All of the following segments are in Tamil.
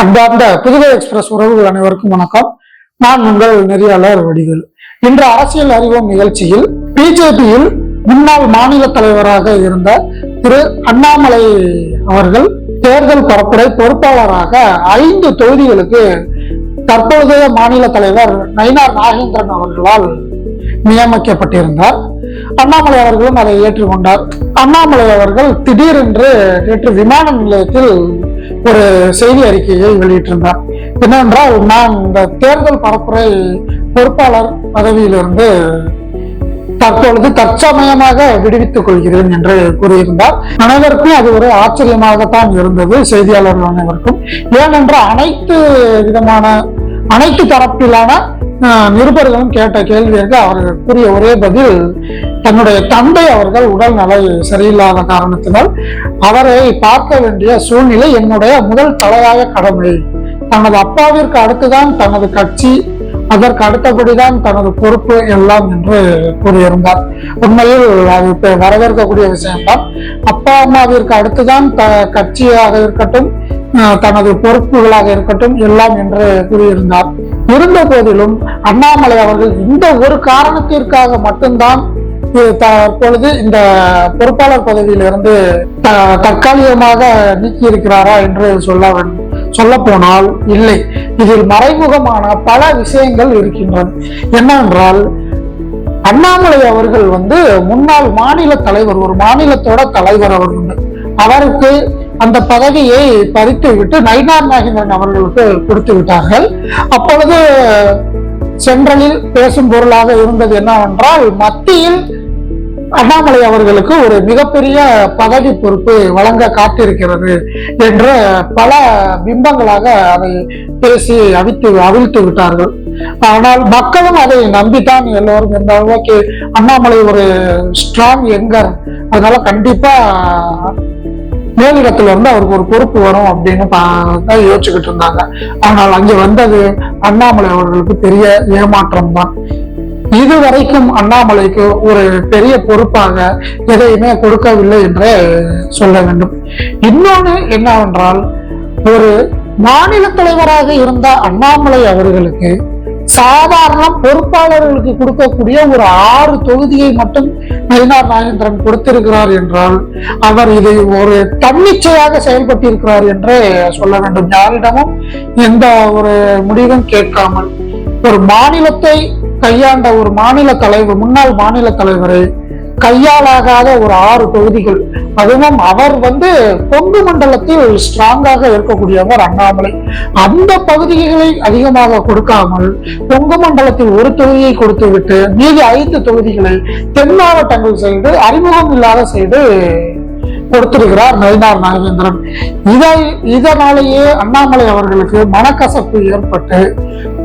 அன்பார்ந்த புதுகை எக்ஸ்பிரஸ் உறவுகள் அனைவருக்கும் வணக்கம். நான் உங்கள் நெறியாளர் வடிவேல். இன்று அரசியல் அறிவோம் நிகழ்ச்சியில் பிஜேபியில் முன்னாள் மாநில தலைவராக இருந்த திரு அண்ணாமலை அவர்கள் தேர்தல் பரப்புரை பொறுப்பாளராக 5 தொகுதிகளுக்கு தற்போதைய மாநில தலைவர் நயினார் நாகேந்திரன் அவர்களால் நியமிக்கப்பட்டிருந்தார். அண்ணாமலை அவர்களும் அதை ஏற்றுக்கொண்டார். அண்ணாமலை அவர்கள் திடீரென்று நேற்று விமான நிலையத்தில் ஒரு செய்தி அறிக்கையை வெளியிட்டிருந்தார். என்னவென்றால், நான் இந்த தேர்தல் பரப்புரை பொறுப்பாளர் பதவியிலிருந்து தற்பொழுது தற்சமயமாக விடுவித்துக் கொள்கிறேன் என்று கூறியிருந்தார். அனைவருக்கும் அது ஒரு ஆச்சரியமாகத்தான் இருந்தது, செய்தியாளர்கள் அனைவருக்கும். ஏனென்றால் அனைத்து தரப்பிலான நிருபர்களும் கேட்ட கேள்வியாக அவர் கூறிய ஒரே பதில், தன்னுடைய தந்தை அவர்கள் உடல்நலை சரியில்லாத காரணத்தினால் அவரை பார்க்க வேண்டிய சூழ்நிலை என்னுடைய முதல் தலையாய கடமை. தனது அப்பாவிற்கு அடுத்துதான் தனது கட்சி, அதற்கு அடுத்தபடிதான் தனது பொறுப்பு எல்லாம் என்று கூறியிருந்தார். உண்மையில் அது வரவேற்கக்கூடிய விஷயம்தான். அப்பா அம்மாவிற்கு அடுத்துதான் கட்சியாக இருக்கட்டும், தனது பொறுப்புகளாக இருக்கட்டும் எல்லாம் என்று கூறியிருந்தார். இருந்த போதிலும் அண்ணாமலை அவர்கள் இந்த ஒரு காரணத்திற்காக மட்டும்தான் தற்பொழுது இந்த பொறுப்பாளர் பதவியிலிருந்து தற்காலிகமாக நீக்கி இருக்கிறாரா என்று சொல்ல போனால் இல்லை. இதில் மறைமுகமான பல விஷயங்கள் இருக்கின்றன. என்னவென்றால், அண்ணாமலை அவர்கள் முன்னாள் மாநில தலைவர், ஒரு மாநிலத்தோட தலைவர் அவர்கள். அவருக்கு அந்த பதவியை பறித்து விட்டு நயினார் நாகேந்திரன் அவர்களுக்கு கொடுத்து விட்டார்கள். அப்பொழுது சென்ட்ரலில் பேசும் பொருளாக இருந்தது என்னவென்றால், மத்தியில் அண்ணாமலை அவர்களுக்கு ஒரு மிகப்பெரிய பதவி பொறுப்பு வழங்க காத்திருக்கிறது என்று பல பிம்பங்களாக அதை பேசி அவிழ்த்து விட்டார்கள். ஆனால் மக்களும் அதை நம்பித்தான் எல்லோரும் எந்த அளவுக்கு அண்ணாமலை ஒரு ஸ்ட்ராங் யங்கர், அதனால கண்டிப்பா மேலிடத்துல இருந்து அவருக்கு ஒரு பொறுப்பு வரும் அப்படின்னு யோசிச்சுக்கிட்டு இருந்தாங்க. ஆனால் அங்கே வந்தது அண்ணாமலை அவர்களுக்கு பெரிய ஏமாற்றம் தான். இதுவரைக்கும் அண்ணாமலைக்கு ஒரு பெரிய பொறுப்பாக எதையுமே கொடுக்கவில்லை என்றே சொல்ல வேண்டும். இன்னொன்று என்னவென்றால், ஒரு மாநில தலைவராக இருந்த அண்ணாமலை அவர்களுக்கு சாதாரண பொறுப்பாளர்களுக்கு கொடுக்கக்கூடிய ஒரு 6 தொகுதியை மட்டும் நயினார் நாகேந்திரன் கொடுத்திருக்கிறார் என்றால், அவர் இதை ஒரு தன்னிச்சையாக செயல்பட்டிருக்கிறார் என்றே சொல்ல வேண்டும். யாரிடமும் எந்த ஒரு முடிவும் கேட்காமல் ஒரு மாநிலத்தை கையாண்ட ஒரு மாநில தலைவர், முன்னாள் மாநில தலைவரை கையாளாகாத ஒரு 6 தொகுதிகள், அதுவும் அவர் கொங்கு மண்டலத்தில் ஸ்ட்ராங்காக இருக்கக்கூடியவர் அண்ணாமலை. அந்த பகுதிகளை அதிகமாக கொடுக்காமல் கொங்கு மண்டலத்தில் ஒரு தொகுதியை கொடுத்து விட்டு மீதி 5 தொகுதிகளை தென் மாவட்டங்கள் சைடு, அறிமுகம் இல்லாத சைடு கொடுத்திருக்கிறார் நயினார் நாகேந்திரன். இதனாலேயே அண்ணாமலை அவர்களுக்கு மனக்கசப்பு ஏற்பட்டு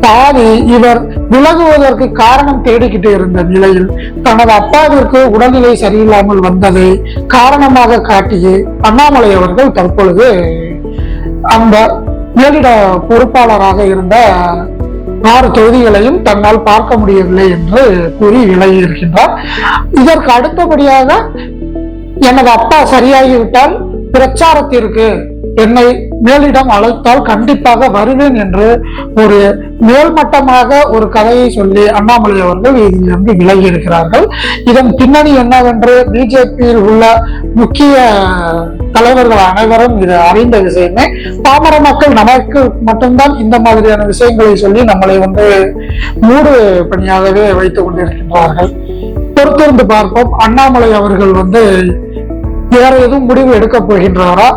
பாதி இவர் விலகுவதற்கு காரணம் தேடிக்கிட்டு இருந்த நிலையில் தனது அப்பாவிற்கு உடல்நிலை சரியில்லாமல் வந்ததை காரணமாக காட்டியே அண்ணாமலை அவர்கள் தற்பொழுது அந்த மேலிட பொறுப்பாளராக இருந்த 6 தொகுதிகளையும் தன்னால் பார்க்க முடியவில்லை என்று கூறி விலகி இருக்கின்றார். இதற்கு அடுத்தபடியாக, எனது அப்பா சரியாகிவிட்டால் பிரச்சாரத்திற்கு என்னை மேலிடம் அழைத்தால் கண்டிப்பாக வருவேன் என்று ஒரு மேல்மட்டமாக ஒரு கதையை சொல்லி அண்ணாமலை அவர்கள் இதிலிருந்து விலகி இருக்கிறார்கள். இதன் பின்னணி என்னவென்று பிஜேபியில் உள்ள முக்கிய தலைவர்கள் அனைவரும் இது அறிந்த விஷயமே. பாமர மக்கள் நமக்கு மட்டும்தான் இந்த மாதிரியான விஷயங்களை சொல்லி நம்மளை மூடு பணியாகவே வைத்துக் கொண்டிருக்கின்றார்கள். பொறுத்திருந்து பார்ப்போம். அண்ணாமலை அவர்கள் வேற எதுவும் முடிவு எடுக்க போகின்றாரா,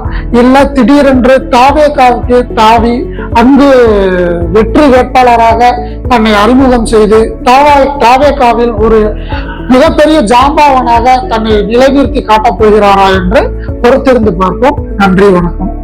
இல்ல திடீரென்று தாவேகாவுக்கு தாவி அங்கு வெற்றி வேட்பாளராக தன்னை அறிமுகம் செய்து தாவேகாவில் ஒரு மிகப்பெரிய ஜாம்பாவனாக தன்னை நிலைநிறுத்தி காட்டப் போகிறாரா என்று பொறுத்திருந்து பார்ப்போம். நன்றி, வணக்கம்.